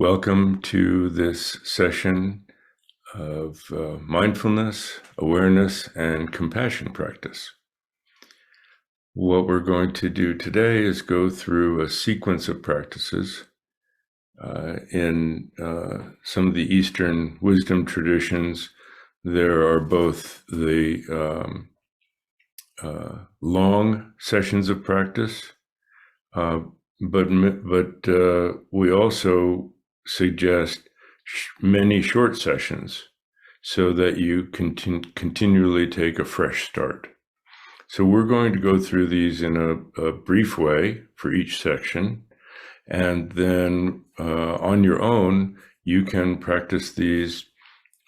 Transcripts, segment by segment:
Welcome to this session of mindfulness, awareness, and compassion practice. What we're going to do today is go through a sequence of practices. In some of the Eastern wisdom traditions, there are both the long sessions of practice, but we also suggest many short sessions so that you can continually take a fresh start. So we're going to go through these in a brief way for each section, and then on your own, you can practice these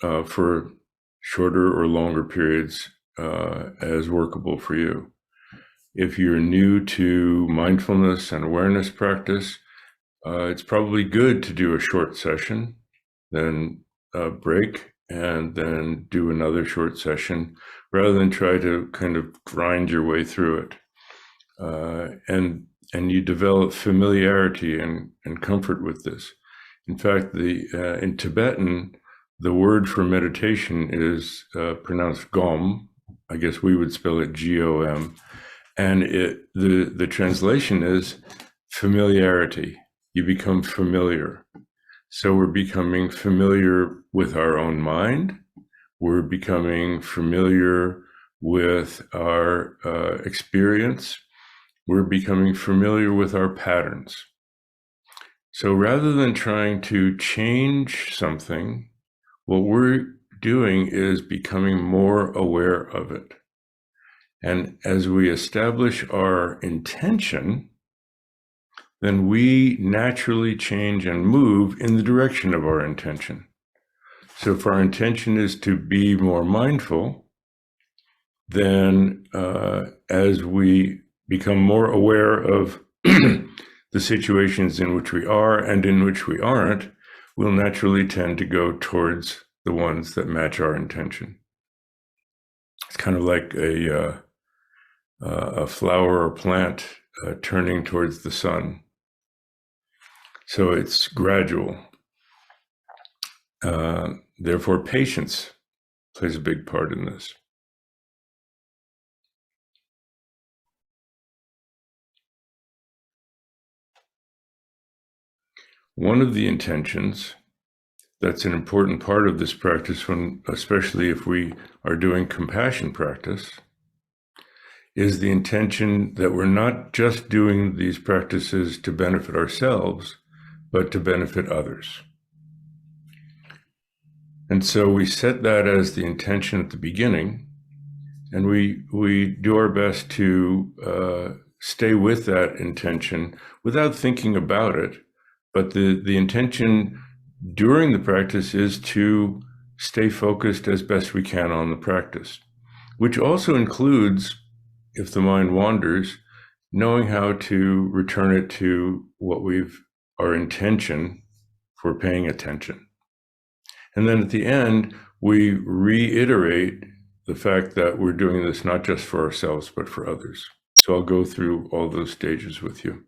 for shorter or longer periods as workable for you. If you're new to mindfulness and awareness practice, it's probably good to do a short session, then break, and then do another short session, rather than try to kind of grind your way through it. And you develop familiarity and comfort with this. In fact, in Tibetan, the word for meditation is pronounced gom. I guess we would spell it G-O-M. And the translation is familiarity. You become familiar. So we're becoming familiar with our own mind. We're becoming familiar with our experience. We're becoming familiar with our patterns. So rather than trying to change something, what we're doing is becoming more aware of it. And as we establish our intention, then we naturally change and move in the direction of our intention. So if our intention is to be more mindful, then as we become more aware of the situations in which we are and in which we aren't, we'll naturally tend to go towards the ones that match our intention. It's kind of like a flower or plant turning towards the sun. So it's gradual. Therefore, patience plays a big part in this. One of the intentions that's an important part of this practice, especially if we are doing compassion practice, is the intention that we're not just doing these practices to benefit ourselves, but to benefit others. And so we set that as the intention at the beginning, and we do our best to stay with that intention without thinking about it. But the intention during the practice is to stay focused as best we can on the practice, which also includes, if the mind wanders, knowing how to return it to our intention for paying attention. And then at the end, we reiterate the fact that we're doing this not just for ourselves, but for others. So I'll go through all those stages with you.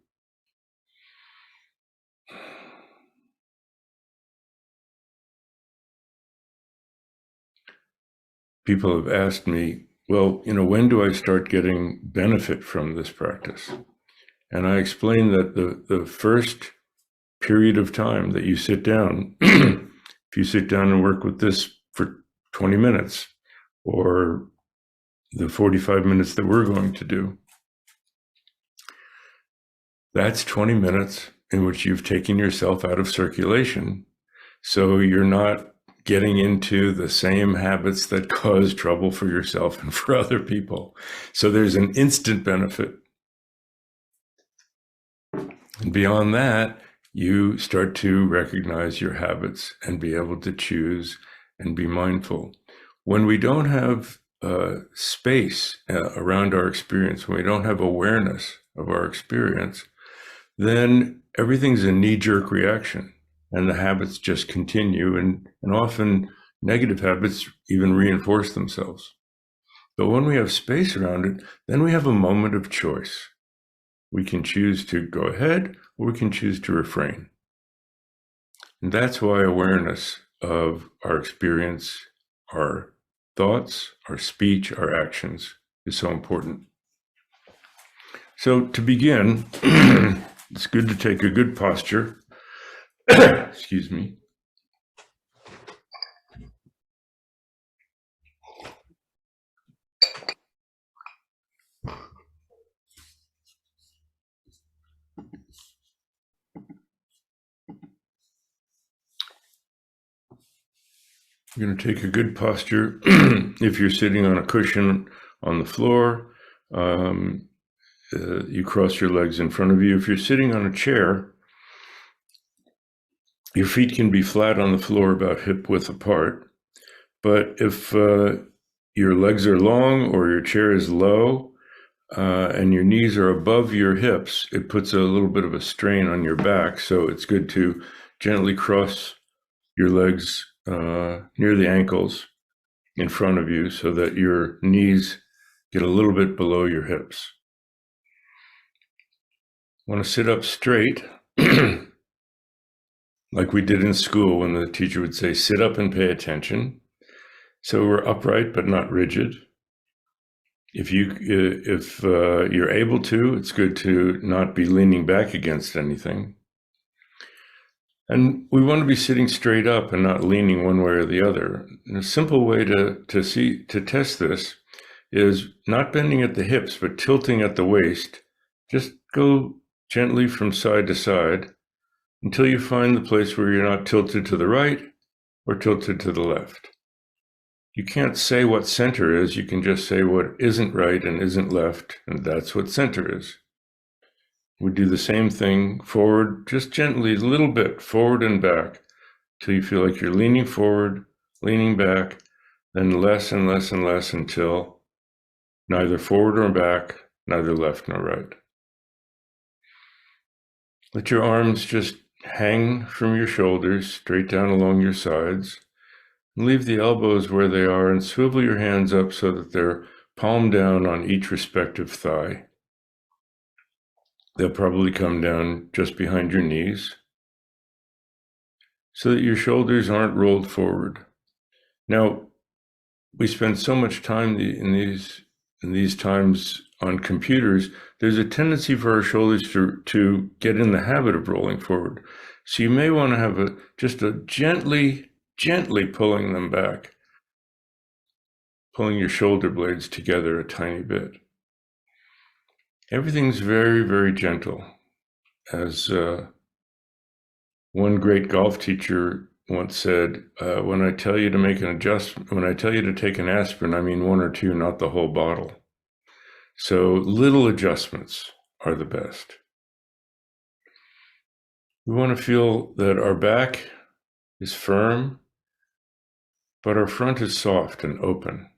People have asked me, well, when do I start getting benefit from this practice? And I explain that the first period of time that you sit down, if you sit down and work with this for 20 minutes, or the 45 minutes that we're going to do, that's 20 minutes in which you've taken yourself out of circulation. So you're not getting into the same habits that cause trouble for yourself and for other people. So there's an instant benefit. And beyond that, you start to recognize your habits and be able to choose and be mindful. When we don't have space around our experience, when we don't have awareness of our experience, then everything's a knee-jerk reaction. And the habits just continue, and often negative habits even reinforce themselves. But when we have space around it, then we have a moment of choice. We can choose to go ahead, or we can choose to refrain. And that's why awareness of our experience, our thoughts, our speech, our actions is so important. So to begin, it's good to take a good posture. Excuse me. You're going to take a good posture. If you're sitting on a cushion on the floor, you cross your legs in front of you. If you're sitting on a chair, your feet can be flat on the floor about hip width apart. But if your legs are long or your chair is low and your knees are above your hips, it puts a little bit of a strain on your back. So it's good to gently cross your legs near the ankles in front of you so that your knees get a little bit below your hips. Want to sit up straight, like we did in school when the teacher would say, sit up and pay attention. So we're upright but not rigid. If you're able to, it's good to not be leaning back against anything. And we want to be sitting straight up and not leaning one way or the other. And a simple way to test this is not bending at the hips, but tilting at the waist. Just go gently from side to side until you find the place where you're not tilted to the right or tilted to the left. You can't say what center is, you can just say what isn't right and isn't left, and that's what center is. We do the same thing forward, just gently, a little bit, forward and back, till you feel like you're leaning forward, leaning back, then less and less and less until neither forward nor back, neither left nor right. Let your arms just hang from your shoulders, straight down along your sides. Leave the elbows where they are and swivel your hands up so that they're palm down on each respective thigh. They'll probably come down just behind your knees so that your shoulders aren't rolled forward. Now, we spend so much time in these times on computers, there's a tendency for our shoulders to get in the habit of rolling forward. So you may want to have just a gently pulling them back, pulling your shoulder blades together a tiny bit. Everything's very, very gentle. As one great golf teacher once said, when I tell you to make an adjustment, when I tell you to take an aspirin, I mean one or two, not the whole bottle. So little adjustments are the best. We want to feel that our back is firm, but our front is soft and open.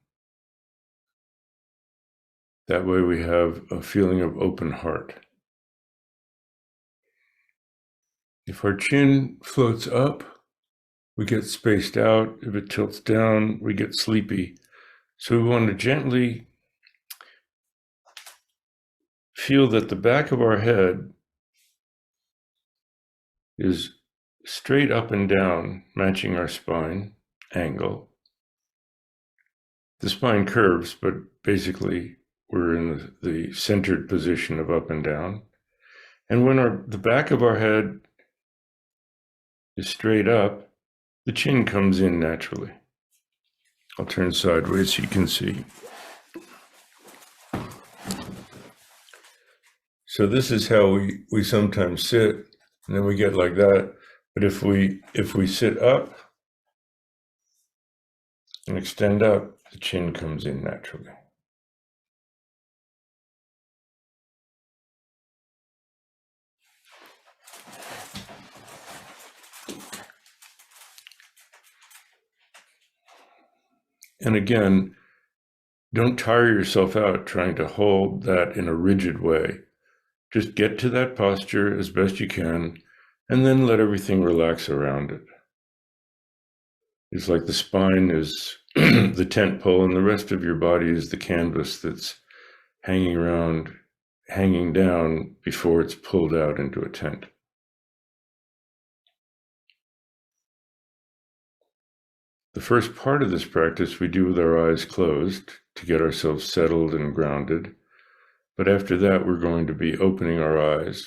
That way we have a feeling of open heart. If our chin floats up, we get spaced out. If it tilts down, we get sleepy. So we want to gently feel that the back of our head is straight up and down, matching our spine angle. The spine curves, but basically we're in the centered position of up and down. And when the back of our head is straight up, the chin comes in naturally. I'll turn sideways so you can see. So this is how we sometimes sit, and then we get like that. But if we sit up and extend up, the chin comes in naturally. And again, don't tire yourself out trying to hold that in a rigid way. Just get to that posture as best you can, and then let everything relax around it. It's like the spine is the tent pole, and the rest of your body is the canvas that's hanging down before it's pulled out into a tent. The first part of this practice we do with our eyes closed to get ourselves settled and grounded. But after that, we're going to be opening our eyes.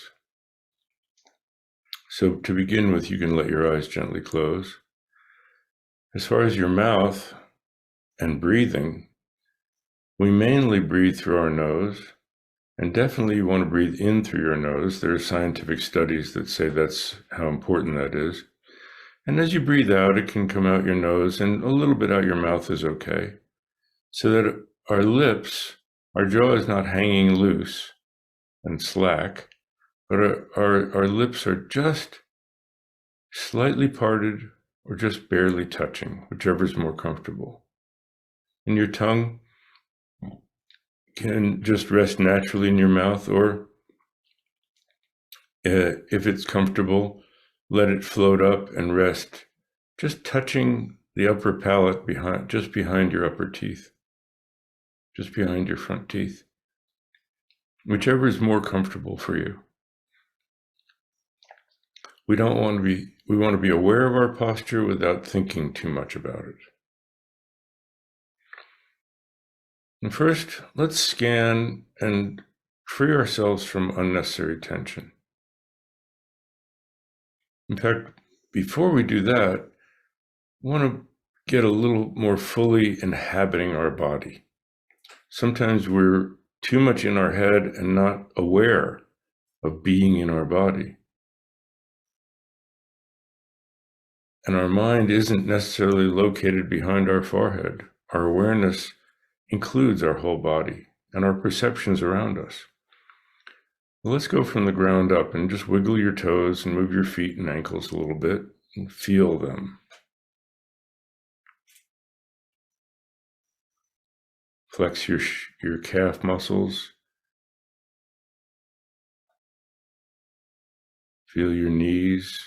So to begin with, you can let your eyes gently close. As far as your mouth and breathing, we mainly breathe through our nose, and definitely you want to breathe in through your nose. There are scientific studies that say that's how important that is. And as you breathe out, it can come out your nose, and a little bit out your mouth is okay. So that our lips, our jaw is not hanging loose and slack, but our lips are just slightly parted or just barely touching, whichever is more comfortable. And your tongue can just rest naturally in your mouth, or if it's comfortable, let it float up and rest, just touching the upper palate just behind your upper teeth, just behind your front teeth, whichever is more comfortable for you. We want to be aware of our posture without thinking too much about it. And first, let's scan and free ourselves from unnecessary tension. In fact, before we do that, we want to get a little more fully inhabiting our body. Sometimes we're too much in our head and not aware of being in our body. And our mind isn't necessarily located behind our forehead. Our awareness includes our whole body and our perceptions around us. Well, let's go from the ground up and just wiggle your toes and move your feet and ankles a little bit and feel them. Flex your calf muscles. Feel your knees.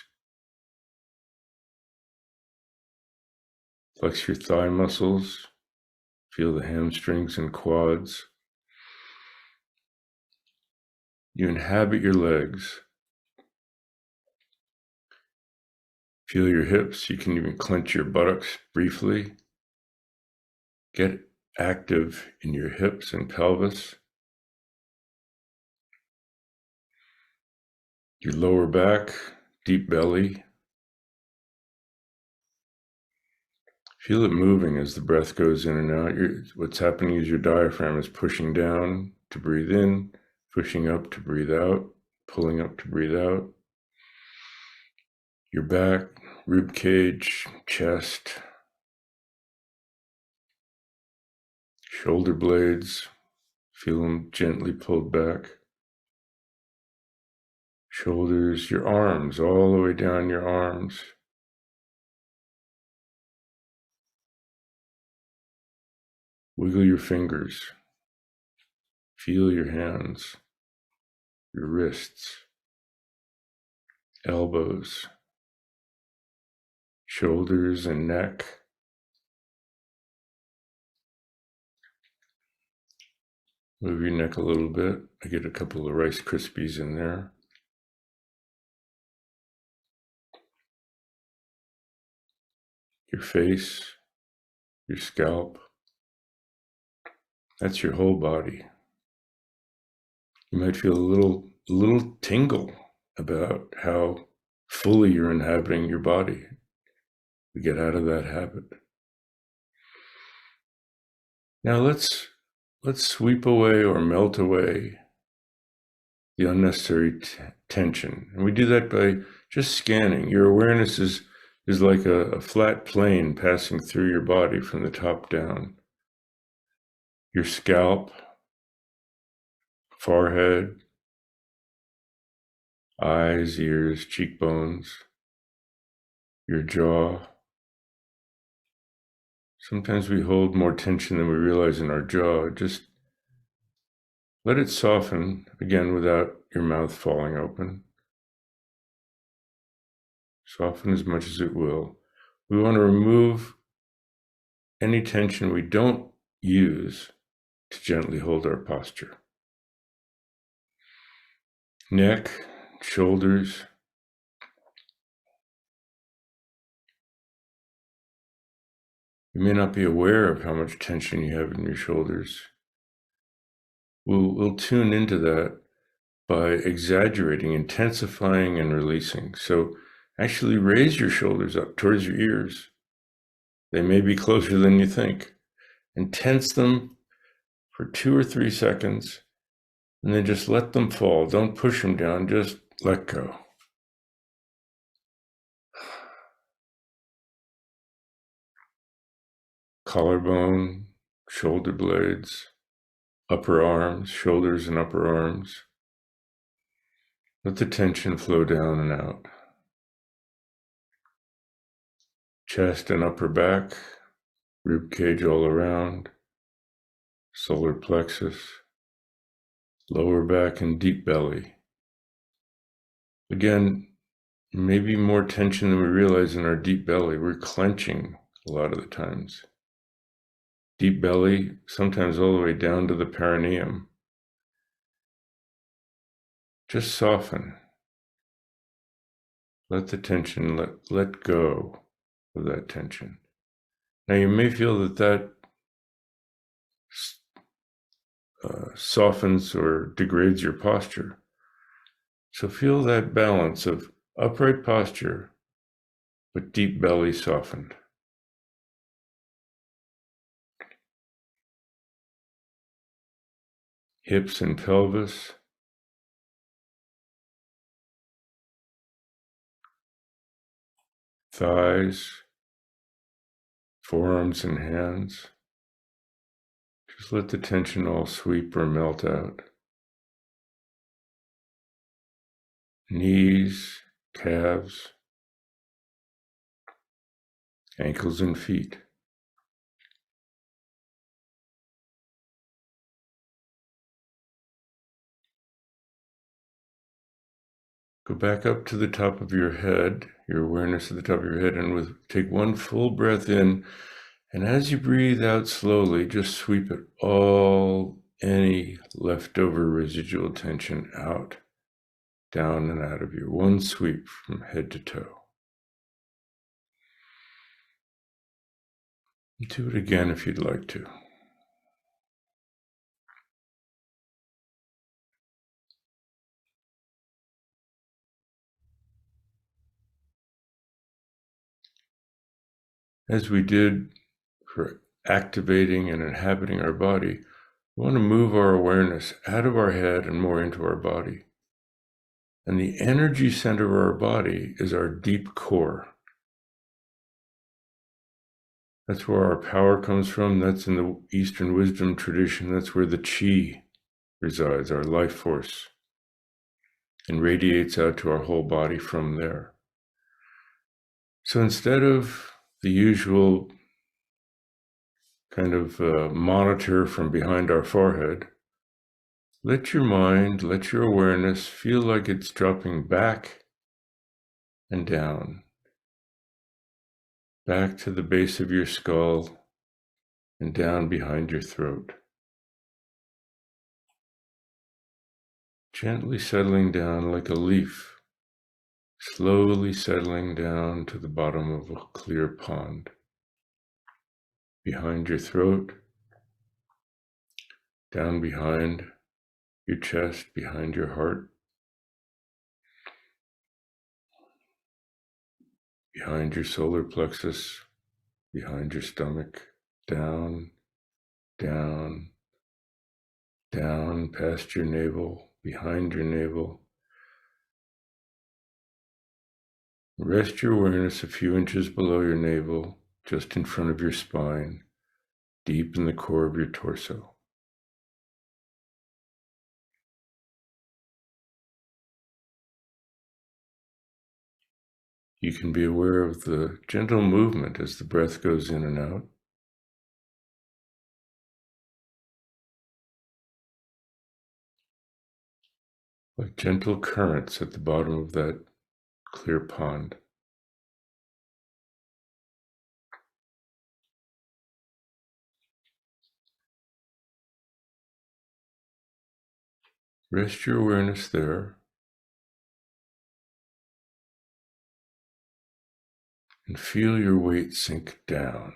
Flex your thigh muscles. Feel the hamstrings and quads. You inhabit your legs. Feel your hips. You can even clench your buttocks briefly. Get active in your hips and pelvis. Your lower back, deep belly. Feel it moving as the breath goes in and out. What's happening is your diaphragm is pushing down to breathe in, pushing up to breathe out, pulling up to breathe out. Your back, rib cage, chest, shoulder blades, feel them gently pulled back. Shoulders, your arms, all the way down your arms. Wiggle your fingers. Feel your hands, your wrists, elbows, shoulders and neck. Move your neck a little bit. I get a couple of Rice Krispies in there. Your face, your scalp. That's your whole body. You might feel a little tingle about how fully you're inhabiting your body. We get out of that habit. Now let's sweep away or melt away the unnecessary tension. And we do that by just scanning. Your awareness is like a flat plane passing through your body from the top down. Your scalp, forehead, eyes, ears, cheekbones, your jaw. Sometimes we hold more tension than we realize in our jaw. Just let it soften, again, without your mouth falling open. Soften as much as it will. We want to remove any tension we don't use to gently hold our posture. Neck, shoulders, You may not be aware of how much tension you have in your shoulders. We'll tune into that by exaggerating, intensifying, and releasing. So actually raise your shoulders up towards your ears. They may be closer than you think. And tense them for 2 or 3 seconds, and then just let them fall. Don't push them down, just let go. Collarbone, shoulder blades, upper arms, shoulders and upper arms. Let the tension flow down and out. Chest and upper back, rib cage all around, solar plexus, lower back and deep belly. Again, maybe more tension than we realize in our deep belly. We're clenching a lot of the times. Deep belly, sometimes all the way down to the perineum. Just soften. Let the tension, let go of that tension. Now you may feel that softens or degrades your posture. So feel that balance of upright posture, but deep belly softened. Hips and pelvis. Thighs, forearms and hands. Just let the tension all sweep or melt out. Knees, calves, ankles and feet. Go back up to the top of your head, your awareness at the top of your head, and take one full breath in. And as you breathe out slowly, just sweep it all, any leftover residual tension out, down and out of you. One sweep from head to toe. Do it again if you'd like to. As we did for activating and inhabiting our body, we want to move our awareness out of our head and more into our body. And the energy center of our body is our deep core. That's where our power comes from. That's in the Eastern wisdom tradition. That's where the chi resides, our life force, and radiates out to our whole body from there. So instead of the usual kind of monitor from behind our forehead, let your mind, let your awareness feel like it's dropping back and down, back to the base of your skull and down behind your throat. Gently settling down like a leaf, slowly settling down to the bottom of a clear pond. Behind your throat, down behind your chest, behind your heart, behind your solar plexus, behind your stomach, down, down, down past your navel, behind your navel. Rest your awareness a few inches below your navel, just in front of your spine, deep in the core of your torso. You can be aware of the gentle movement as the breath goes in and out. Like gentle currents at the bottom of that clear pond. Rest your awareness there. And feel your weight sink down.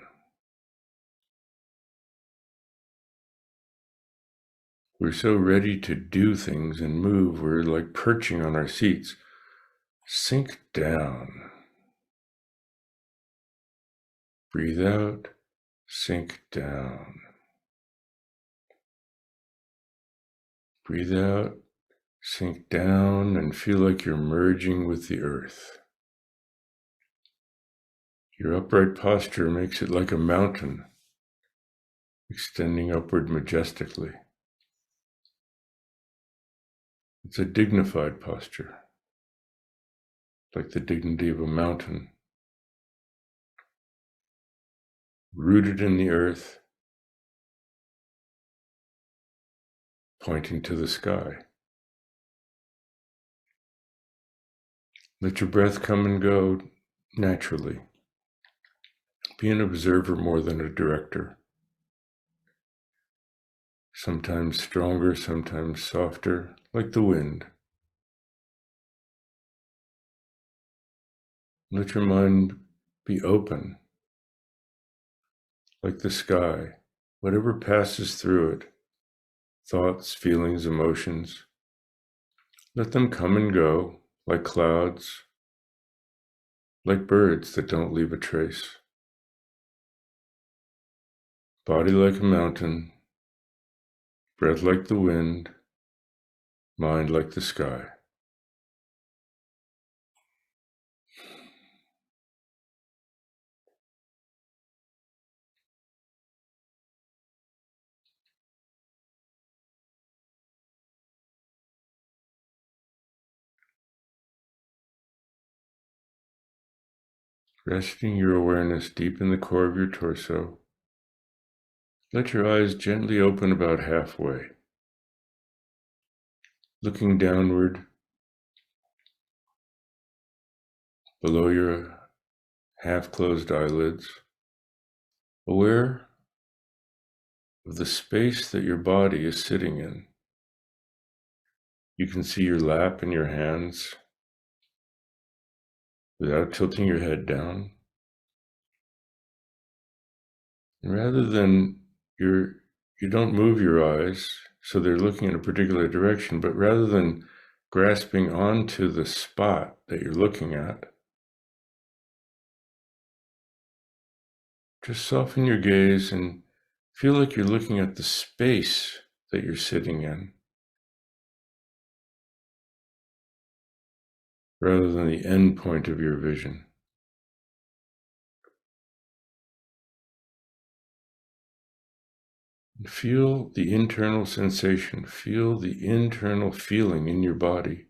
We're so ready to do things and move. We're like perching on our seats. Sink down. Breathe out. Sink down. Breathe out. Sink down and feel like you're merging with the earth. Your upright posture makes it like a mountain, extending upward majestically. It's a dignified posture, like the dignity of a mountain, rooted in the earth, pointing to the sky. Let your breath come and go naturally. Be an observer more than a director. Sometimes stronger, sometimes softer, like the wind. Let your mind be open, like the sky. Whatever passes through it, thoughts, feelings, emotions, let them come and go like clouds, like birds that don't leave a trace. Body like a mountain, breath like the wind, mind like the sky. Resting your awareness deep in the core of your torso, let your eyes gently open about halfway. Looking downward below your half-closed eyelids, aware of the space that your body is sitting in. You can see your lap and your hands without tilting your head down. And rather than you don't move your eyes so they're looking in a particular direction, but rather than grasping onto the spot that you're looking at, just soften your gaze and feel like you're looking at the space that you're sitting in, rather than the end point of your vision. Feel the internal sensation, feel the internal feeling in your body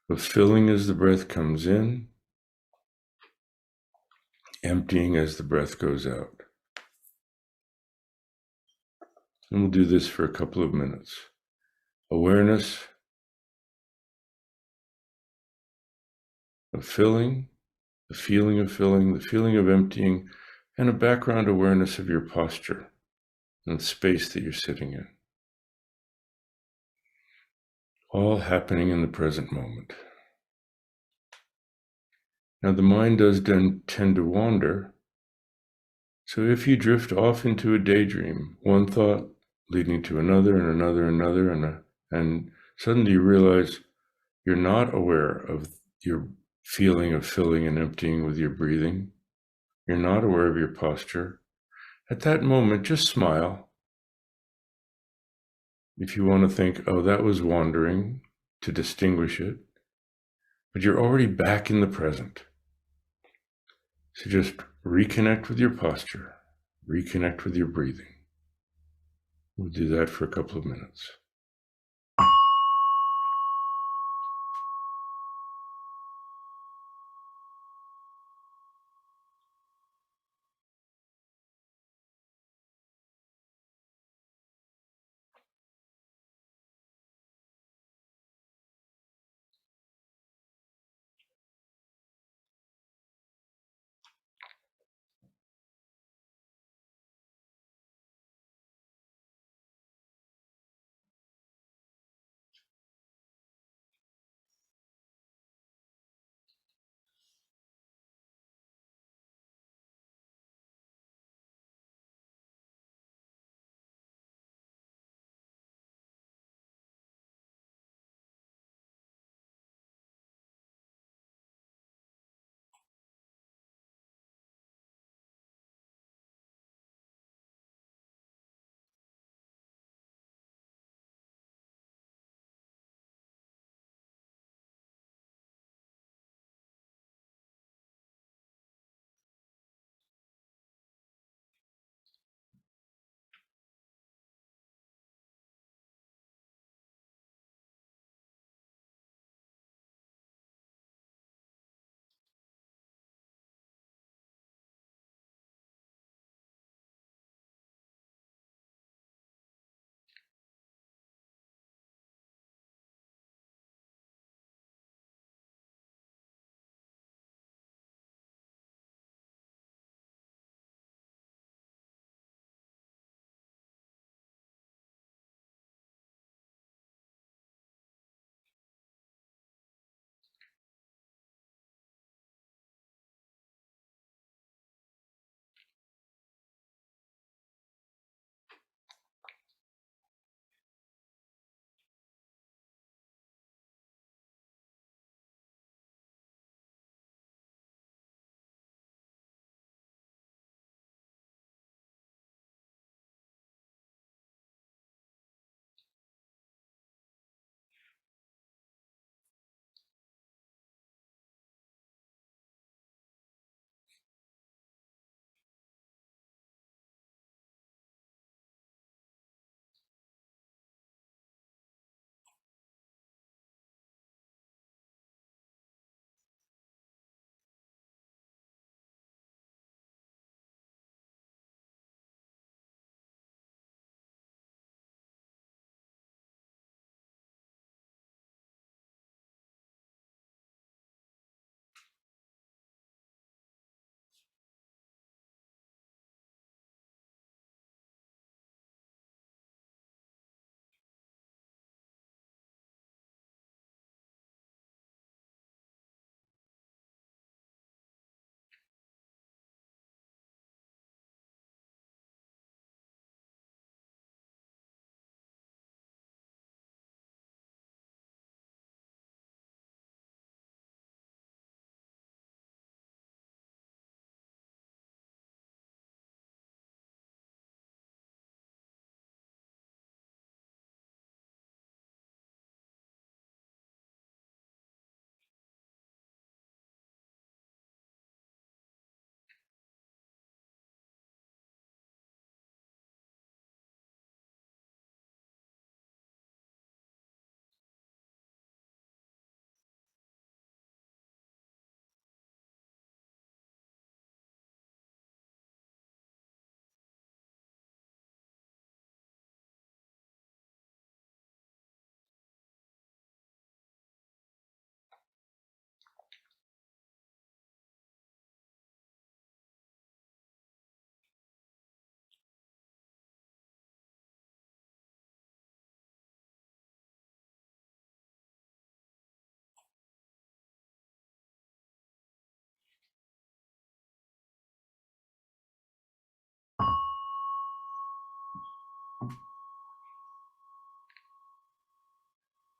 of filling as the breath comes in, emptying as the breath goes out. And we'll do this for a couple of minutes. Awareness of filling, the feeling of filling, the feeling of emptying, and a background awareness of your posture and the space that you're sitting in. All happening in the present moment. Now the mind does tend to wander. So if you drift off into a daydream, one thought leading to another and another, and suddenly you realize you're not aware of your feeling of filling and emptying with your breathing. You're not aware of your posture. At that moment, just smile. If you want to think, oh, that was wandering, to distinguish it, but you're already back in the present. So just reconnect with your posture, reconnect with your breathing. We'll do that for a couple of minutes.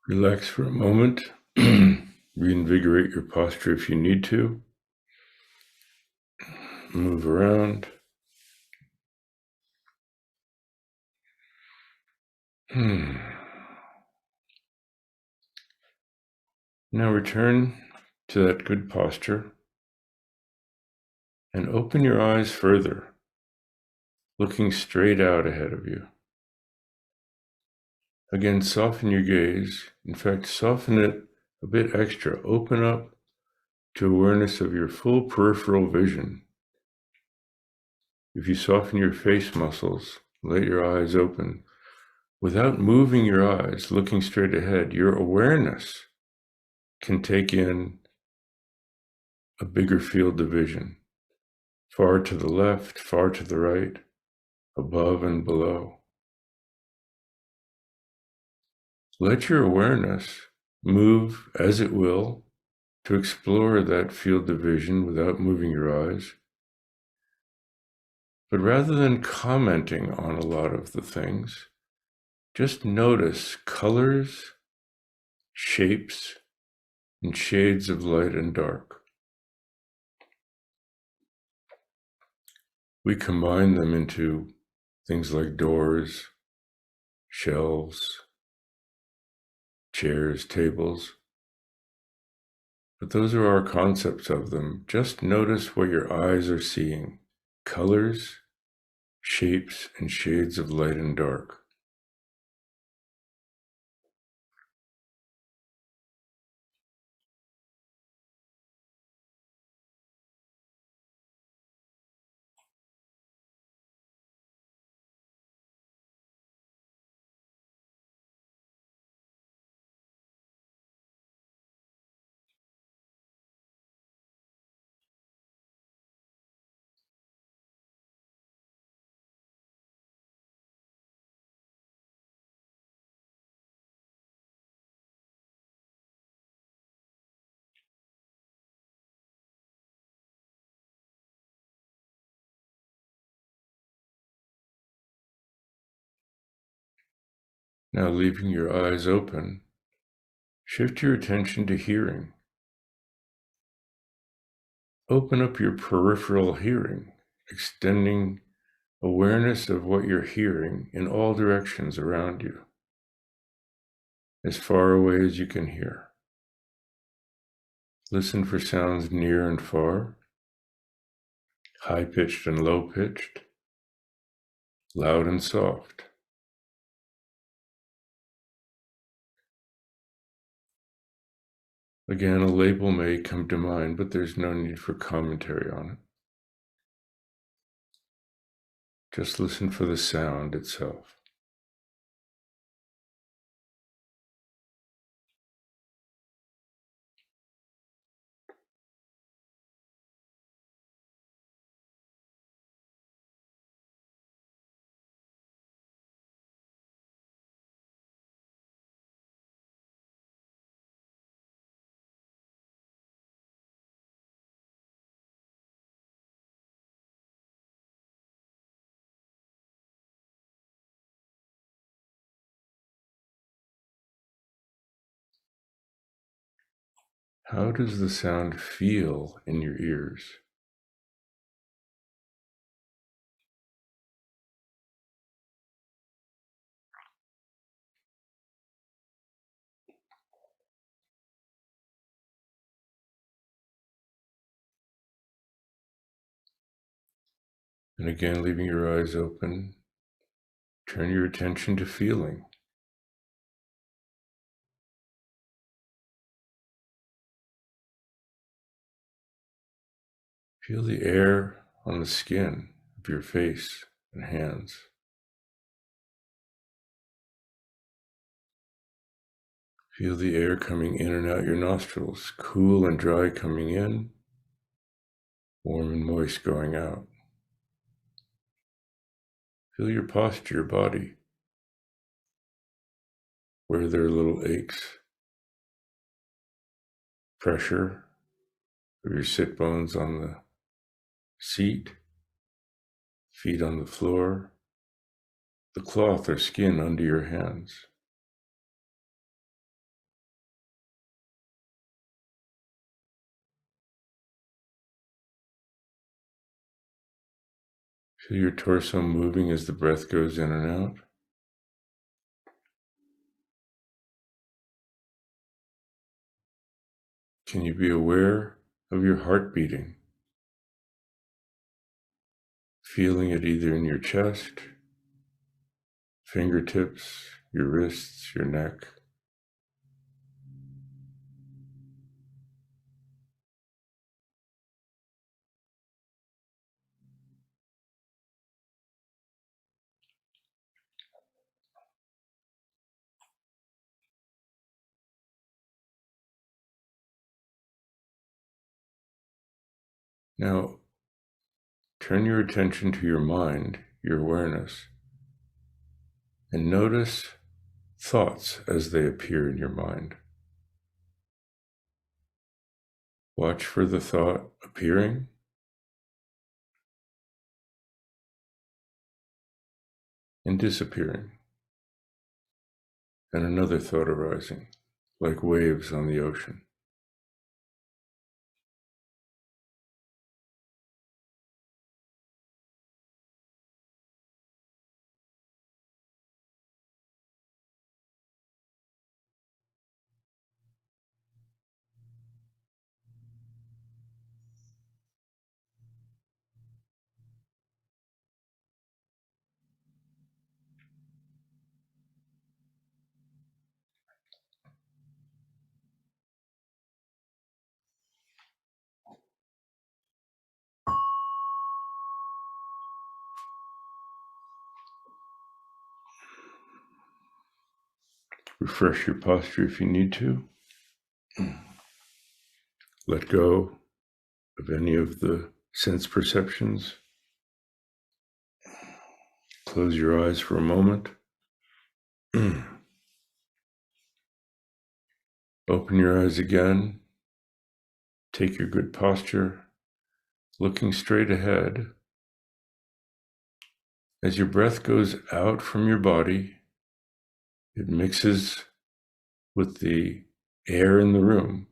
Relax for a moment. Reinvigorate your posture if you need to. Move around. Now return to that good posture and open your eyes further, looking straight out ahead of you. Again, soften your gaze. In fact, soften it a bit extra. Open up to awareness of your full peripheral vision. If you soften your face muscles, let your eyes open. Without moving your eyes, looking straight ahead, your awareness can take in a bigger field of vision, far to the left, far to the right, above and below. Let your awareness move as it will to explore that field of vision without moving your eyes. But rather than commenting on a lot of the things, just notice colors, shapes, and shades of light and dark. We combine them into things like doors, shelves, chairs, tables. But those are our concepts of them. Just notice what your eyes are seeing. Colors, shapes, and shades of light and dark. Now, leaving your eyes open, shift your attention to hearing. Open up your peripheral hearing, extending awareness of what you're hearing in all directions around you, as far away as you can hear. Listen for sounds near and far, high-pitched and low-pitched, loud and soft. Again, a label may come to mind, but there's no need for commentary on it. Just listen for the sound itself. How does the sound feel in your ears? And again, leaving your eyes open, turn your attention to feeling. Feel the air on the skin of your face and hands. Feel the air coming in and out your nostrils, cool and dry coming in, warm and moist going out. Feel your posture, your body, where there are little aches, pressure of your sit bones on the seat, feet on the floor, the cloth or skin under your hands. Feel your torso moving as the breath goes in and out. Can you be aware of your heart beating? Feeling it either in your chest, fingertips, your wrists, your neck. Now, turn your attention to your mind, your awareness, and notice thoughts as they appear in your mind. Watch for the thought appearing and disappearing, and another thought arising, like waves on the ocean. Refresh your posture if you need to. Let go of any of the sense perceptions. Close your eyes for a moment. Open your eyes again. Take your good posture, looking straight ahead. As your breath goes out from your body, it mixes with the air in the room,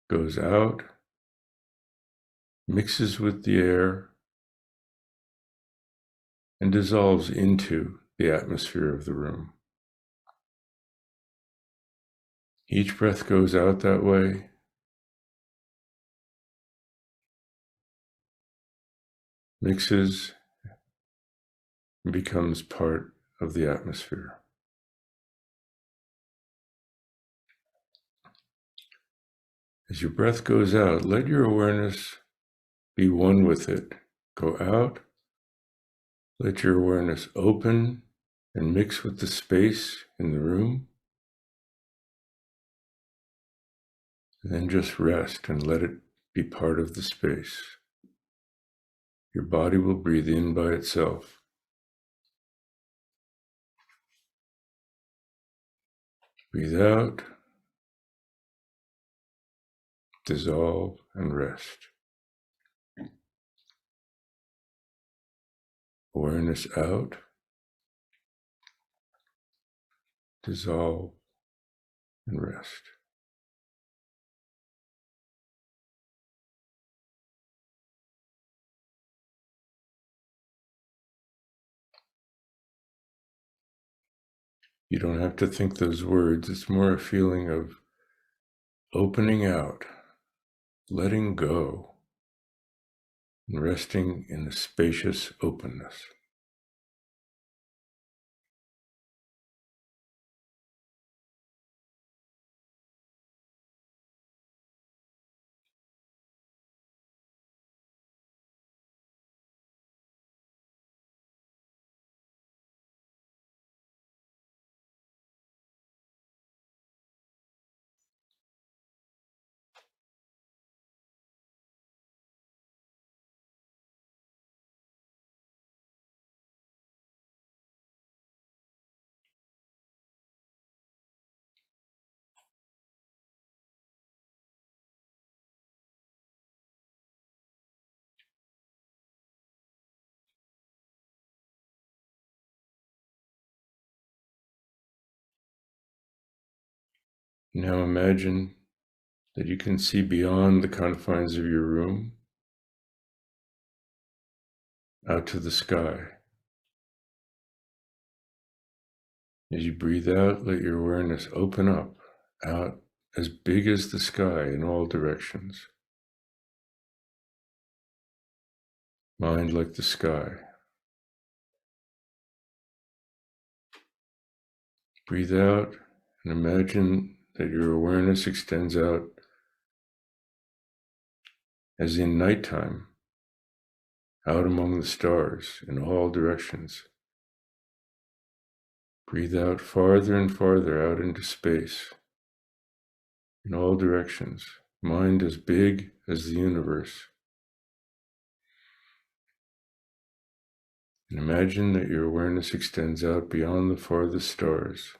goes out, mixes with the air, and dissolves into the atmosphere of the room. Each breath goes out that way, mixes, and becomes part of the atmosphere. As your breath goes out, let your awareness be one with it. Go out, let your awareness open and mix with the space in the room. And then just rest and let it be part of the space. Your body will breathe in by itself. Breathe out, dissolve, and rest. Awareness out, dissolve, and rest. You don't have to think those words. It's more a feeling of opening out, letting go, and resting in the spacious openness. Now imagine that you can see beyond the confines of your room. out to the sky. As you breathe out, let your awareness open up, out as big as the sky in all directions. Mind like the sky. Breathe out and imagine that your awareness extends out as in nighttime, out among the stars in all directions. Breathe out farther and farther out into space, in all directions. Mind as big as the universe. And imagine that your awareness extends out beyond the farthest stars.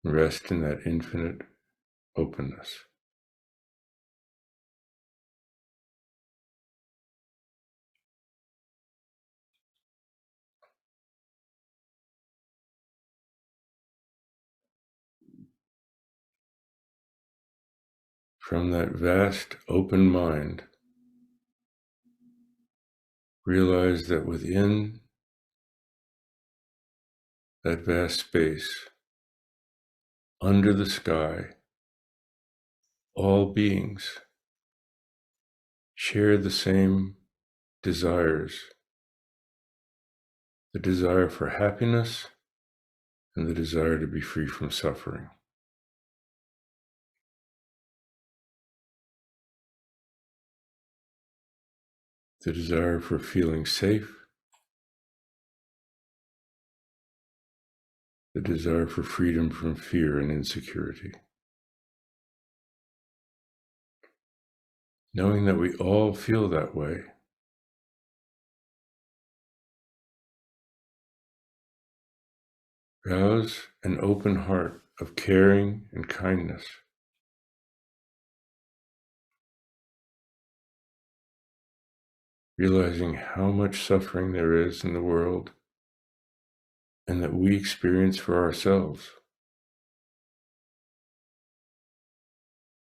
Rest in that infinite openness. From that vast open mind, realize that within that vast space, under the sky, all beings share the same desires, the desire for happiness and the desire to be free from suffering. The desire for feeling safe, the desire for freedom from fear and insecurity. Knowing that we all feel that way, rouse an open heart of caring and kindness. Realizing how much suffering there is in the world and that we experience for ourselves.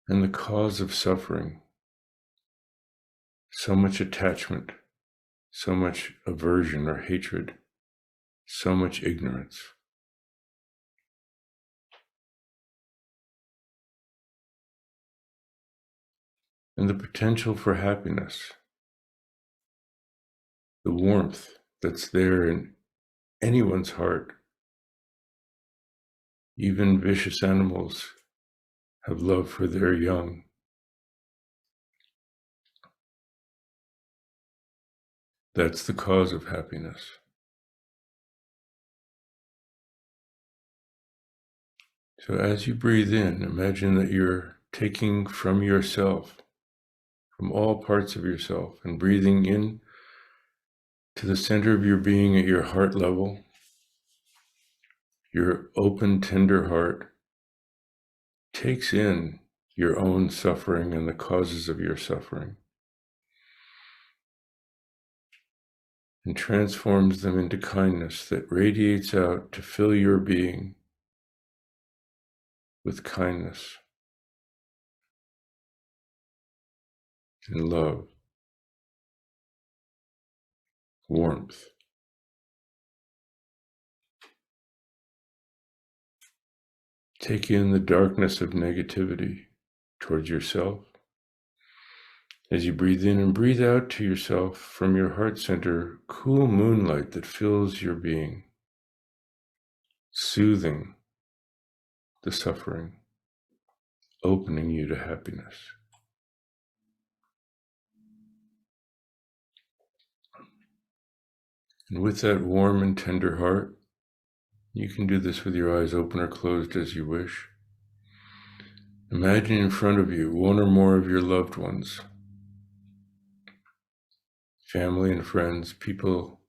And the cause of suffering, so much attachment, so much aversion or hatred, so much ignorance. And the potential for happiness, the warmth that's there in anyone's heart. Even vicious animals have love for their young. That's the cause of happiness. So as you breathe in, imagine that you're taking from yourself, from all parts of yourself, and breathing in to the center of your being at your heart level. Your open, tender heart takes in your own suffering and the causes of your suffering and transforms them into kindness that radiates out to fill your being with kindness and love, warmth. Take in the darkness of negativity towards yourself. As you breathe in and breathe out to yourself from your heart center, cool moonlight that fills your being, soothing the suffering, opening you to happiness. And with that warm and tender heart, you can do this with your eyes open or closed as you wish. Imagine in front of you one or more of your loved ones, family and friends, people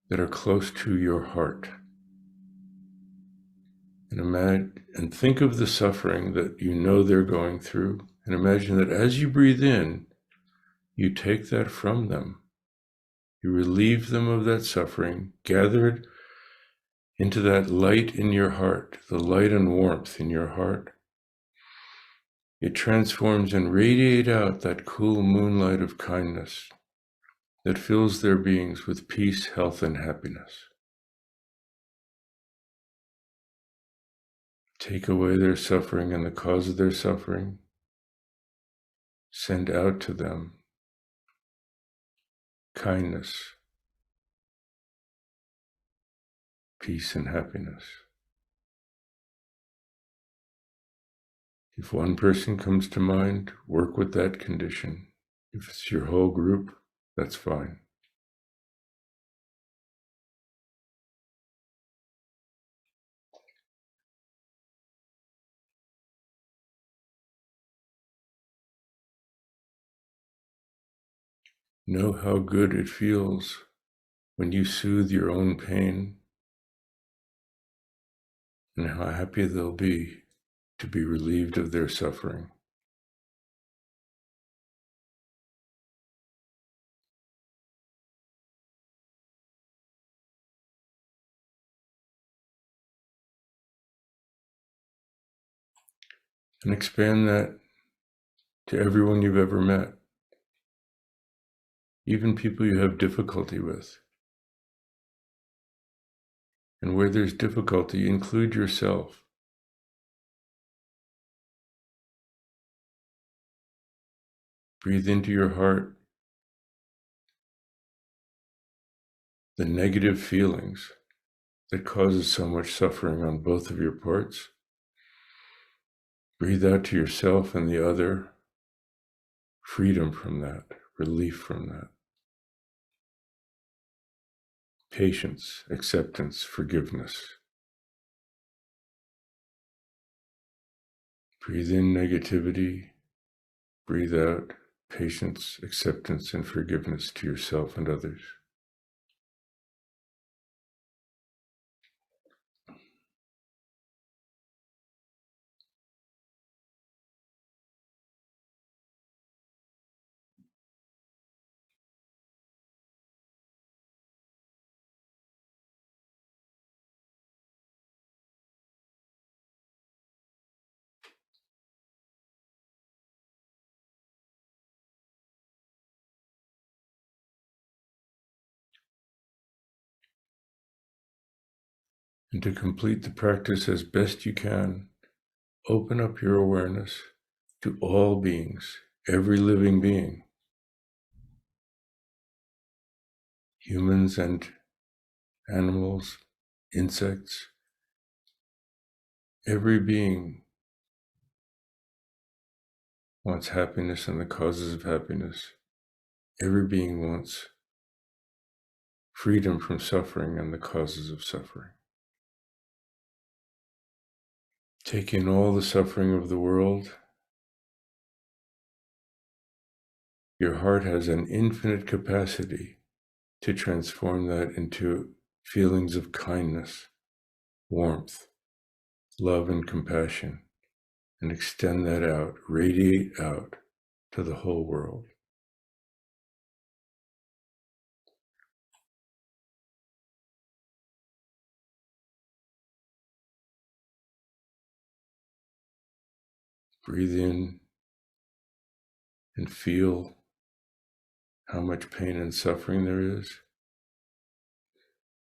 that are close to your heart. And think of the suffering that you know they're going through, and imagine that as you breathe in, you take that from them. You relieve them of that suffering, gather it into that light in your heart, the light and warmth in your heart, it transforms and radiate out that cool moonlight of kindness that fills their beings with peace, health, and happiness. Take away their suffering and the cause of their suffering. Send out to them kindness, peace, and happiness. If one person comes to mind, work with that condition. If it's your whole group, that's fine. Know how good it feels when you soothe your own pain, and how happy they'll be to be relieved of their suffering. And expand that to everyone you've ever met, even people you have difficulty with. And where there's difficulty, include yourself. Breathe into your heart the negative feelings that causes so much suffering on both of your parts. Breathe out to yourself and the other freedom from that, relief from that. Patience, acceptance, forgiveness. Breathe in negativity, breathe out patience, acceptance, and forgiveness to yourself and others. And to complete the practice as best you can, open up your awareness to all beings, every living being, humans and animals, insects. Every being wants happiness and the causes of happiness. Every being wants freedom from suffering and the causes of suffering. Take in all the suffering of the world. Your heart has an infinite capacity to transform that into feelings of kindness, warmth, love, and compassion, and extend that out, radiate out to the whole world. Breathe in and feel how much pain and suffering there is.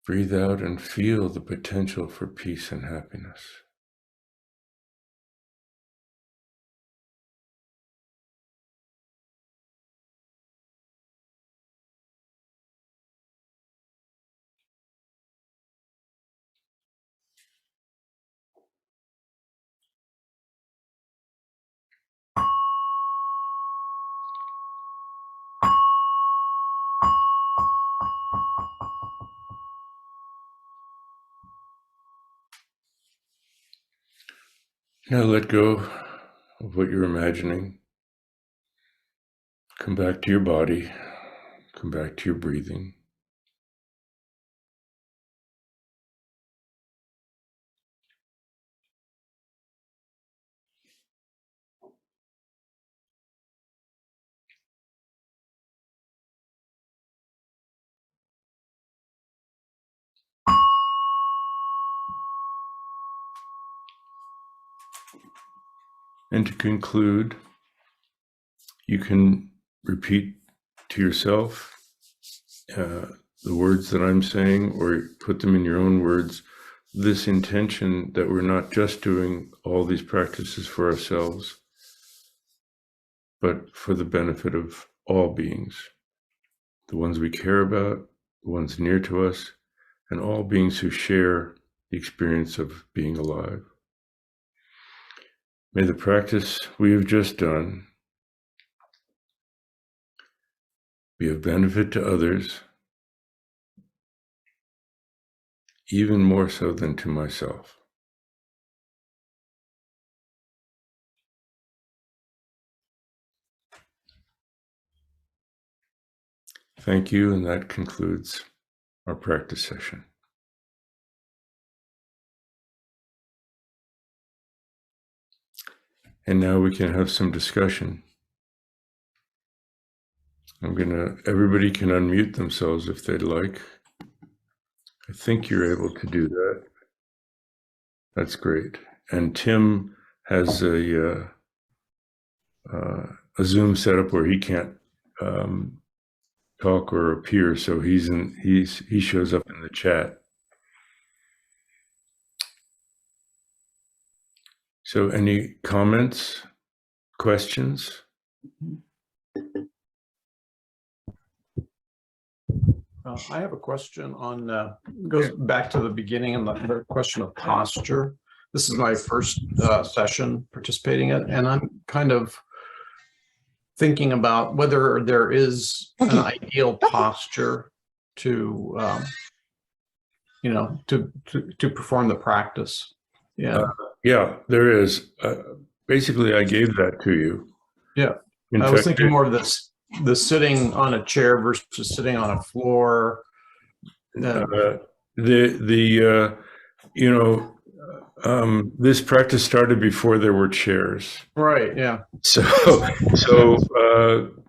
Breathe out and feel the potential for peace and happiness. Now let go of what you're imagining. Come back to your body. Come back to your breathing. And to conclude, you can repeat to yourself the words that I'm saying, or put them in your own words, this intention that we're not just doing all these practices for ourselves, but for the benefit of all beings, the ones we care about, the ones near to us, and all beings who share the experience of being alive. May the practice we have just done be of benefit to others, even more so than to myself. Thank you, and that concludes our practice session. And now we can have some discussion. Everybody can unmute themselves if they'd like. I think you're able to do that. That's great. And Tim has a Zoom setup where he can't talk or appear, so he shows up in the chat. So any comments, questions? I have a question on, goes back to the beginning and the question of posture. This is my first session participating in, and I'm kind of thinking about whether there is an ideal posture to, to perform the practice. Yeah. Yeah, there is. Basically, I gave that to you. Yeah. I was thinking more of this, the sitting on a chair versus sitting on a floor. This practice started before there were chairs. Right. Yeah. So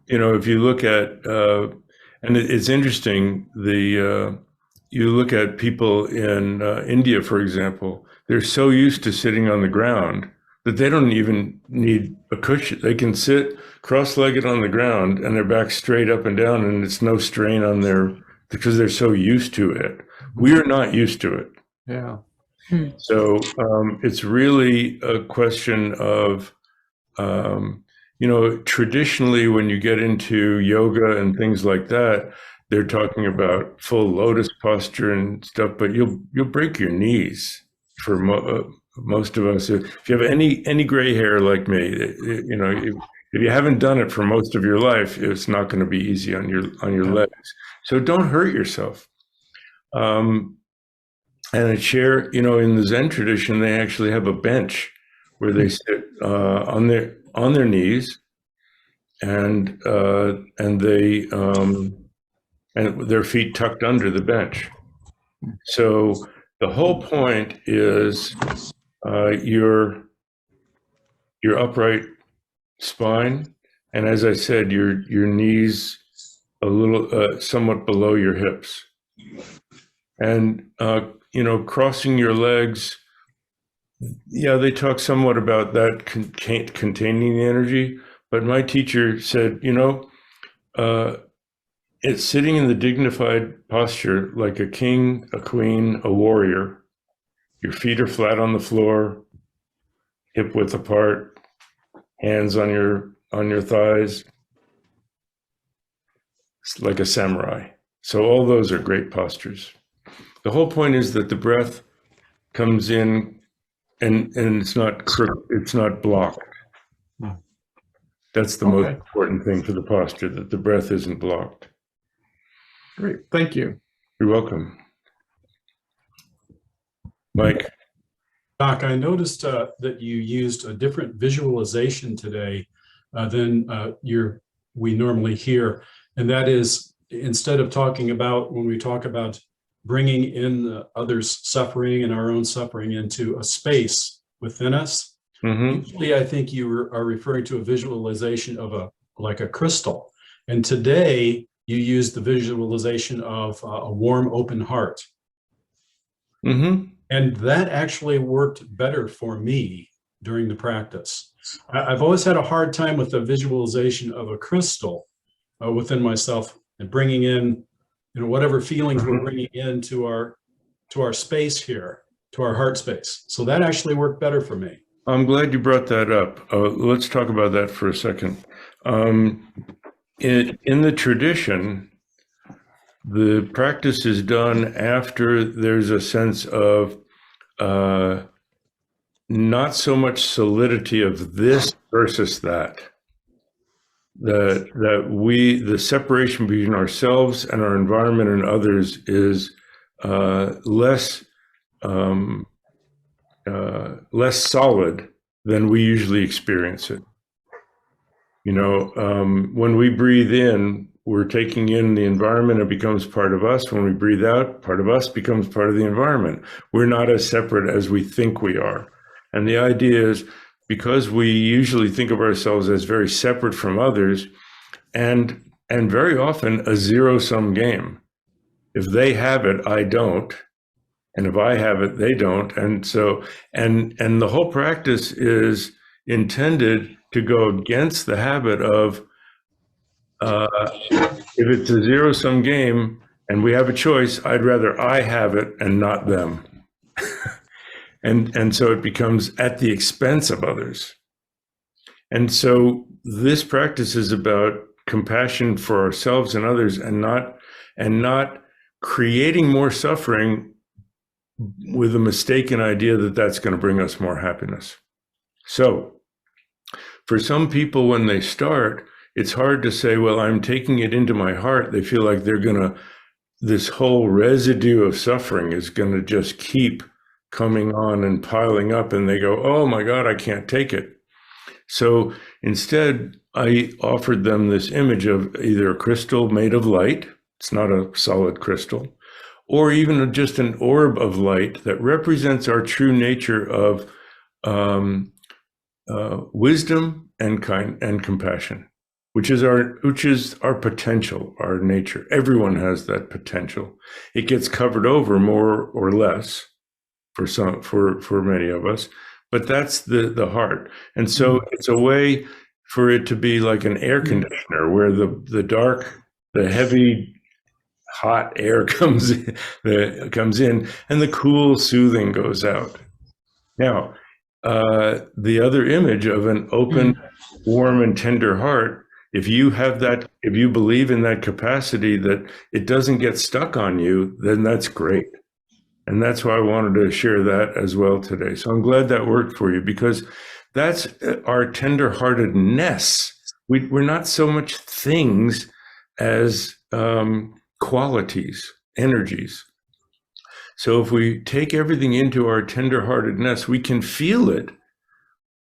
if you look at, and it's interesting, you look at people in India, for example, they're so used to sitting on the ground that they don't even need a cushion. They can sit cross-legged on the ground and their back straight up and down, and it's no strain on because they're so used to it. We're not used to it. Yeah. So it's really a question of, traditionally when you get into yoga and things like that, they're talking about full lotus posture and stuff, but you'll break your knees for most of us. If you have any gray hair like me, if you haven't done it for most of your life, it's not going to be easy on your legs. So don't hurt yourself. And a chair, in the Zen tradition, they actually have a bench where they sit on their knees, and their feet tucked under the bench. So the whole point is your upright spine, and as I said, your knees a little somewhat below your hips, and crossing your legs. Yeah, they talk somewhat about that containing the energy, but my teacher said, it's sitting in the dignified posture like a king, a queen, a warrior. Your feet are flat on the floor, hip width apart, hands on your thighs. It's like a samurai. So all those are great postures. The whole point is that the breath comes in and it's not blocked. That's the most important thing for the posture, that the breath isn't blocked. Great, thank you. You're welcome. Mike. Doc, I noticed that you used a different visualization today than we normally hear. And that is, instead of when we talk about bringing in the others' suffering and our own suffering into a space within us, usually I think you are referring to a visualization of like a crystal. And today you used the visualization of a warm, open heart. And that actually worked better for me during the practice. I've always had a hard time with the visualization of a crystal within myself and bringing in, whatever feelings we're bringing into our space here, to our heart space. So that actually worked better for me. I'm glad you brought that up. Let's talk about that for a second. In the tradition, the practice is done after there's a sense of not so much solidity of this versus that. The separation between ourselves and our environment and others is less solid than we usually experience it. When we breathe in, we're taking in the environment, it becomes part of us. When we breathe out, part of us becomes part of the environment. We're not as separate as we think we are. And the idea is, because we usually think of ourselves as very separate from others, and very often a zero-sum game. If they have it, I don't. And if I have it, they don't. And so, and the whole practice is intended to go against the habit of, if it's a zero-sum game and we have a choice, I'd rather I have it and not them. And so it becomes at the expense of others. And so this practice is about compassion for ourselves and others, and not creating more suffering with a mistaken idea that that's going to bring us more happiness. So for some people, when they start, it's hard to say, well, I'm taking it into my heart. They feel like this whole residue of suffering is going to just keep coming on and piling up, and they go, oh my God, I can't take it. So instead, I offered them this image of either a crystal made of light, it's not a solid crystal, or even just an orb of light that represents our true nature of wisdom and compassion, which is our potential, our nature. Everyone has that potential. It gets covered over more or less for many of us, but that's the heart. And so it's a way for it to be like an air conditioner, where the heavy, hot air comes in, and the cool, soothing goes out. Now, the other image of an open, warm, and tender heart, if you believe in that capacity that it doesn't get stuck on you, then that's great. And that's why I wanted to share that as well today. So I'm glad that worked for you, because that's our tenderheartedness. We're not so much things as qualities, energies. So if we take everything into our tenderheartedness, we can feel it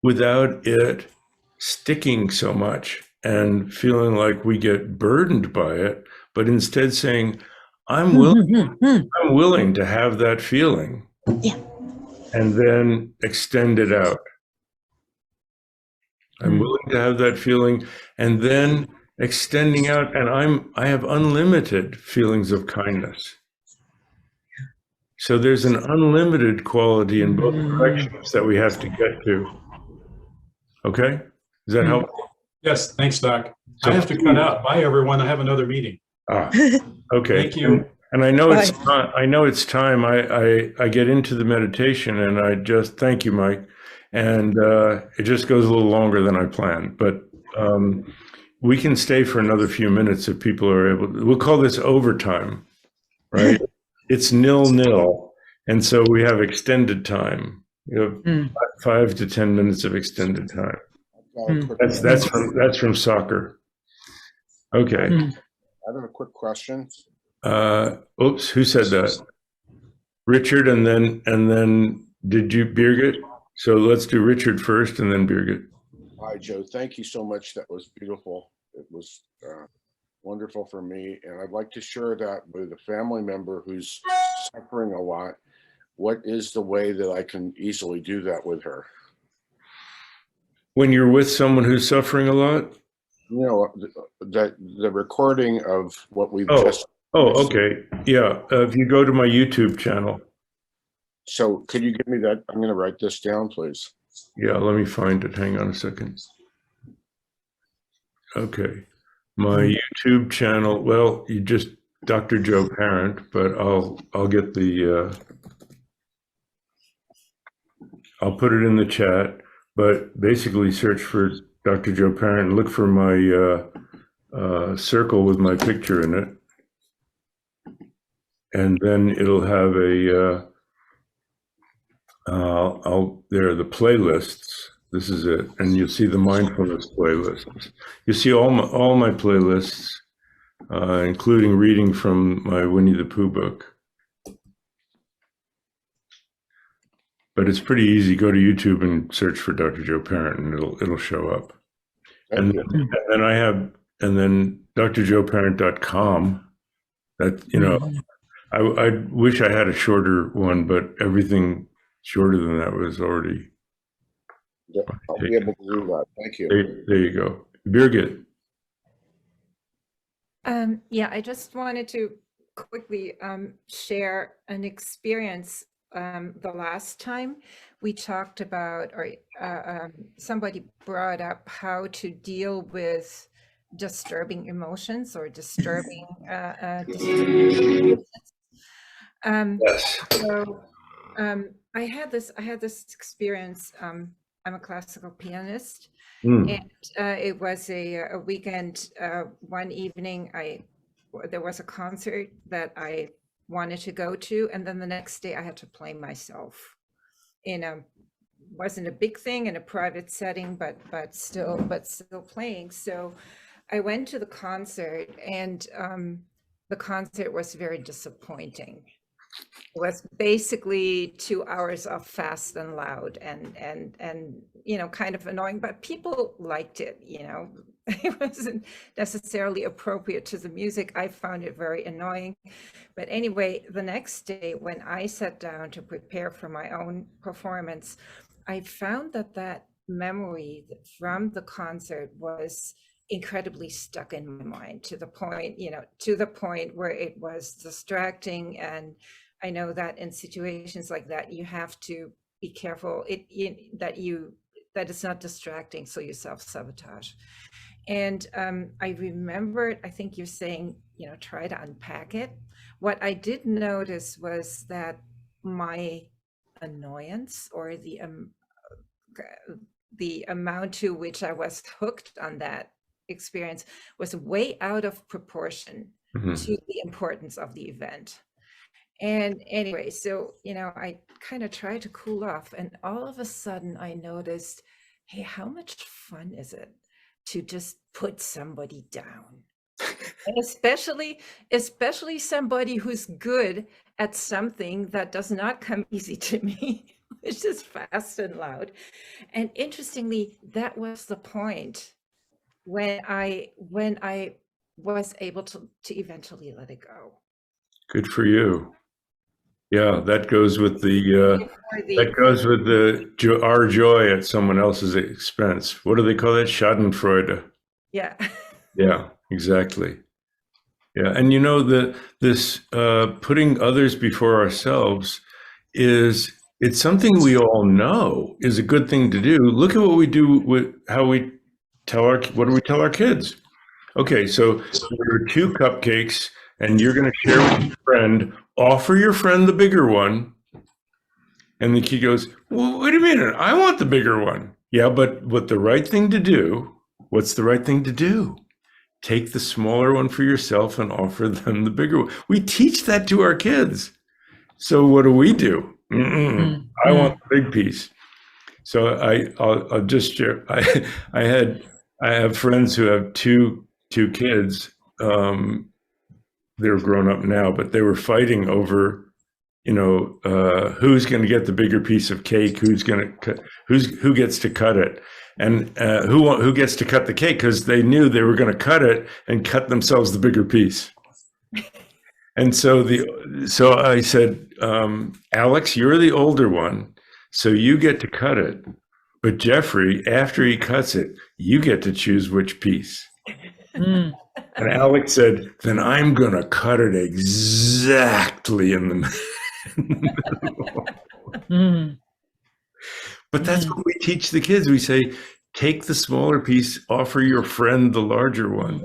without it sticking so much and feeling like we get burdened by it, but instead saying, I'm willing to have that feeling, and then extend it out. I'm willing to have that feeling, and then extending out, and I have unlimited feelings of kindness. So there's an unlimited quality in both directions that we have to get to. Okay? Does that help? Yes, thanks, Doc. So I have to cut out. Bye, everyone. I have another meeting. Okay. Thank you. And I know it's time. I get into the meditation, and I just thank you, Mike. And it just goes a little longer than I planned, but we can stay for another few minutes if people are able to. We'll call this overtime, right? It's 0-0, and so we have extended time. We have 5 to 10 minutes of extended time. That's from soccer. Okay. I have a quick question. Oops, who said that? Richard, and then did you, Birgit? So let's do Richard first, and then Birgit. Hi, Joe. Thank you so much. That was beautiful. It was wonderful for me, and I'd like to share that with a family member who's suffering a lot. What is the way that I can easily do that with her? When you're with someone who's suffering a lot? You know, the recording of what we've just. Oh, okay. Yeah. If you go to my YouTube channel. So could you give me that? I'm going to write this down, please. Yeah, let me find it. Hang on a second. Okay. My YouTube channel, well, you just Dr. Joe Parent, but I'll get the I'll put it in the chat, but basically search for Dr. Joe Parent and look for my circle with my picture in it. And then it'll have there are the playlists. This is it. And you'll see the mindfulness playlists. You see all my playlists, including reading from my Winnie the Pooh book. But it's pretty easy. Go to YouTube and search for Dr. Joe Parent and it'll show up. Thank And you. then drjoeparent.com. That, you know, I wish I had a shorter one, but everything shorter than that was already. Yeah, I'll be able to do that. Thank you. There you go. Birgit. Yeah, I just wanted to quickly share an experience. The last time we talked about, or somebody brought up how to deal with disturbing emotions or disturbing Yes. so I had this experience. I'm a classical pianist, and it was a weekend. One evening, there was a concert that I wanted to go to, and then the next day I had to play myself wasn't a big thing in a private setting, but still playing. So I went to the concert, and the concert was very disappointing. It was basically 2 hours of fast and loud and kind of annoying, but people liked it. It wasn't necessarily appropriate to the music. I found it very annoying. But anyway, the next day when I sat down to prepare for my own performance, I found that memory from the concert was incredibly stuck in my mind to the point where it was distracting. And I know that in situations like that, you have to be careful that it's not distracting, so you self-sabotage. And I remembered, I think you're saying, try to unpack it. What I did notice was that my annoyance, or the amount to which I was hooked on that experience, was way out of proportion to the importance of the event. And anyway, so, I kind of tried to cool off, and all of a sudden I noticed, hey, how much fun is it to just put somebody down? And especially somebody who's good at something that does not come easy to me, which is fast and loud. And interestingly, that was the point when I was able to eventually let it go. Good for you. Yeah, that goes with our joy at someone else's expense. What do they call that? Schadenfreude. Yeah. Yeah, exactly. Yeah, and this putting others before ourselves it's something we all know is a good thing to do. Look at what we do with what do we tell our kids? Okay, so there are 2 cupcakes, and you're going to share with your friend. Offer your friend the bigger one. And the kid goes, well, wait a minute, I want the bigger one. Yeah, but what's the right thing to do? Take the smaller one for yourself and offer them the bigger one. We teach that to our kids. So what do? I want the big piece. So I'll just share. I have friends who have two kids. They're grown up now, but they were fighting over, who's going to get the bigger piece of cake, who gets to cut it, and who gets to cut the cake, because they knew they were going to cut it and cut themselves the bigger piece. And so I said, Alex, you're the older one, so you get to cut it. But Jeffrey, after he cuts it, you get to choose which piece. And Alex said, then I'm going to cut it exactly in the middle. But that's what we teach the kids. We say, take the smaller piece, offer your friend the larger one.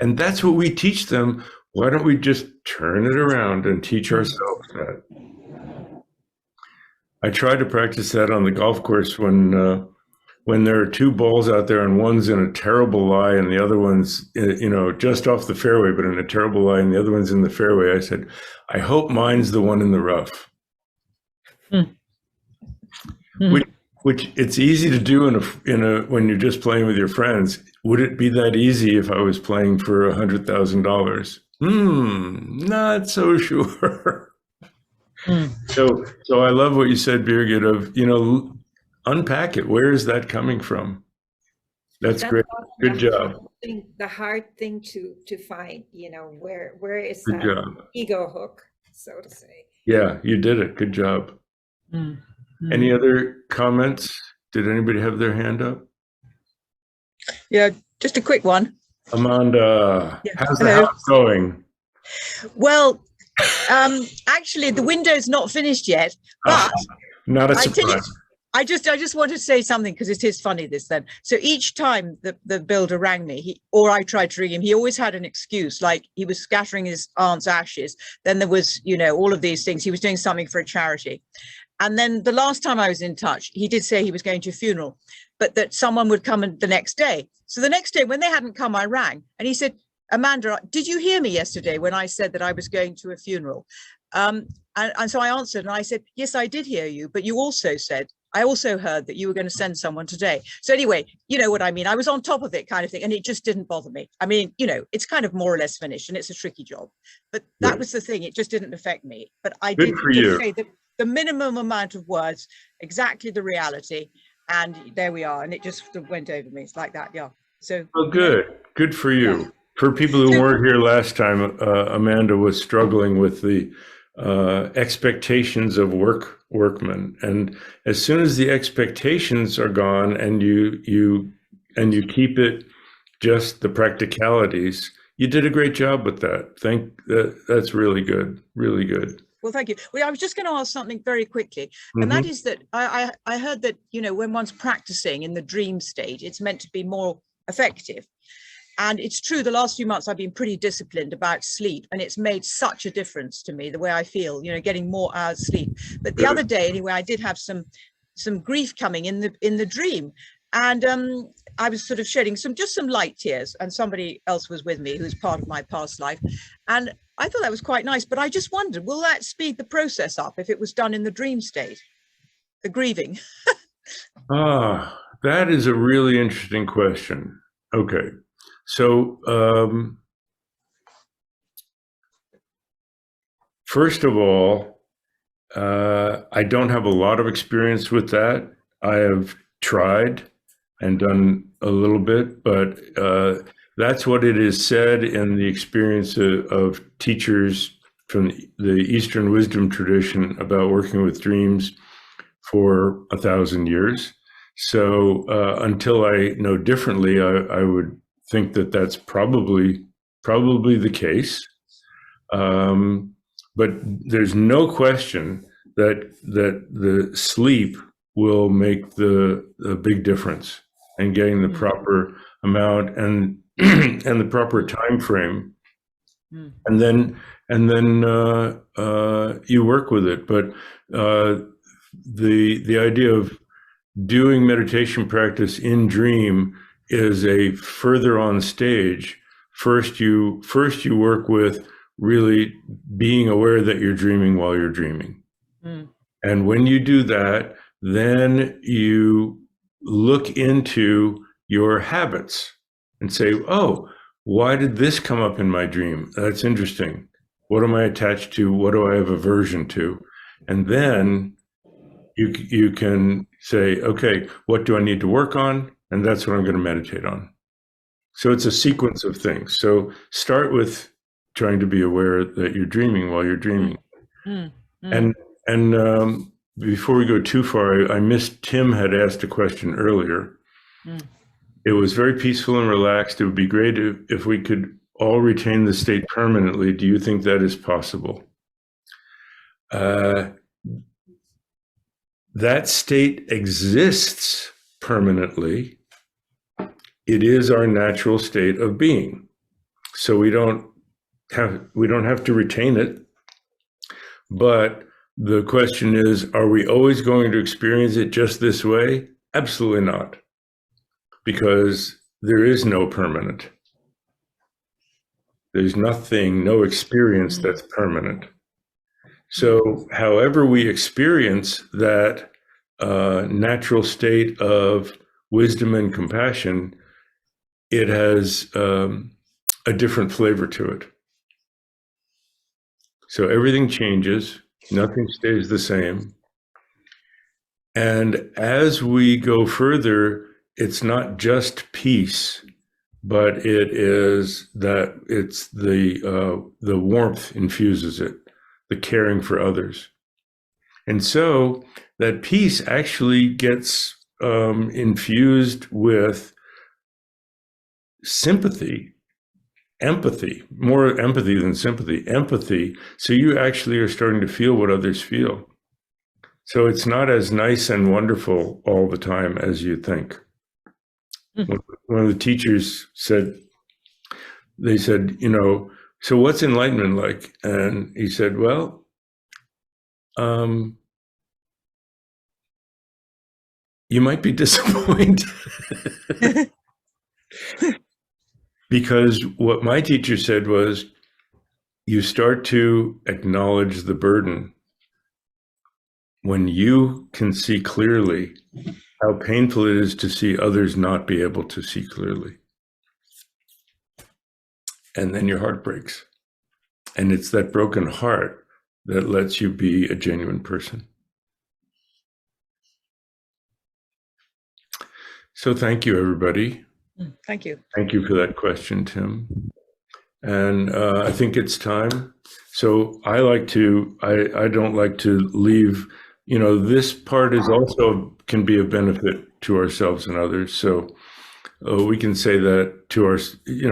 And that's what we teach them. Why don't we just turn it around and teach ourselves that? I tried to practice that on the golf course when there are two balls out there and one's in a terrible lie and the other one's, just off the fairway, but in a terrible lie, and the other one's in the fairway. I said, I hope mine's the one in the rough. Which it's easy to do when you're just playing with your friends. Would it be that easy if I was playing for $100,000? Not so sure. So I love what you said, Birgit, of, unpack it. Where is that coming from? That's great. Good job. The hard thing to find, where is Good that job. ego hook, so to say. Yeah, you did it. Good job. Any other comments? Did anybody have their hand up? Yeah, just a quick one. Amanda, Yeah. how's the Hello. house going? Well, actually, the window's not finished yet, but Not a I tell you, surprise. I just want to say something because it is funny this then. So each time the builder rang me, or I tried to ring him, he always had an excuse, like he was scattering his aunt's ashes. Then there was, all of these things. He was doing something for a charity. And then the last time I was in touch, he did say he was going to a funeral, but that someone would come the next day. So the next day when they hadn't come, I rang and he said, Amanda, did you hear me yesterday when I said that I was going to a funeral? And so I answered and I said, yes, I did hear you, but you also said, I also heard that you were going to send someone today. So anyway, you know what I mean? I was on top of it kind of thing, and it just didn't bother me. I mean, it's kind of more or less finished and it's a tricky job, but that was the thing. It just didn't affect me. But I did just say that the minimum amount of words, exactly the reality. And there we are. And it just went over me. It's like that. Yeah. So. Well, good. Good for you. Yeah. For people who weren't here last time, Amanda was struggling with the expectations of workmen, and as soon as the expectations are gone, and you keep it just the practicalities, you did a great job with that. That's really good, really good. Well, thank you. Well, I was just going to ask something very quickly, and that is that I heard that when one's practicing in the dream state, it's meant to be more effective. And it's true, the last few months I've been pretty disciplined about sleep, and it's made such a difference to me, the way I feel, getting more hours sleep. But the other day, anyway, I did have some grief coming in the dream. And I was sort of shedding some light tears, and somebody else was with me who's part of my past life. And I thought that was quite nice, but I just wondered, will that speed the process up if it was done in the dream state, the grieving? That is a really interesting question. Okay. So, first of all, I don't have a lot of experience with that. I have tried and done a little bit, but that's what it is said in the experience of teachers from the Eastern wisdom tradition about working with dreams for 1,000 years. So until I know differently, I would think that that's probably the case, but there's no question that the sleep will make the big difference in getting the proper amount and and the proper time frame, and then you work with it. But the idea of doing meditation practice in dream is a further on stage. First you work with really being aware that you're dreaming while you're dreaming. And when you do that, then you look into your habits and say, oh, why did this come up in my dream? That's interesting. What am I attached to? What do I have aversion to? And then you can say, okay, what do I need to work on? And that's what I'm going to meditate on. So it's a sequence of things. So start with trying to be aware that you're dreaming while you're dreaming. And before we go too far, I missed, Tim had asked a question earlier. It was very peaceful and relaxed. It would be great if we could all retain the state permanently. Do you think that is possible? that state exists permanently. It is our natural state of being. So we don't have to retain it. But the question is, are we always going to experience it just this way? Absolutely not. Because there is no permanent. There's nothing, no experience that's permanent. So however we experience that natural state of wisdom and compassion, it has a different flavor to it. So everything changes, nothing stays the same. And as we go further, it's not just peace, but it is that it's the warmth infuses it, the caring for others. And so that peace actually gets infused with sympathy, empathy, more empathy than sympathy, empathy. So you actually are starting to feel what others feel. So it's not as nice and wonderful all the time as you think. One of the teachers said, so what's enlightenment like? And he said, well, you might be disappointed. Because what my teacher said was, you start to acknowledge the burden when you can see clearly how painful it is to see others not be able to see clearly. And then your heart breaks. And it's that broken heart that lets you be a genuine person. So thank you, everybody. Thank you. Thank you for that question, Tim. And I think it's time. So I don't like to leave, this part is also can be a benefit to ourselves and others. So we can say that to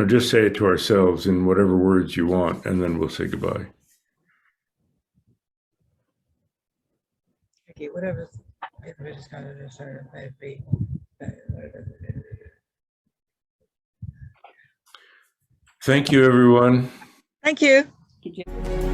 just say it to ourselves in whatever words you want, and then we'll say goodbye. Okay, whatever. Everybody's kind of maybe. Thank you, everyone. Thank you. Thank you.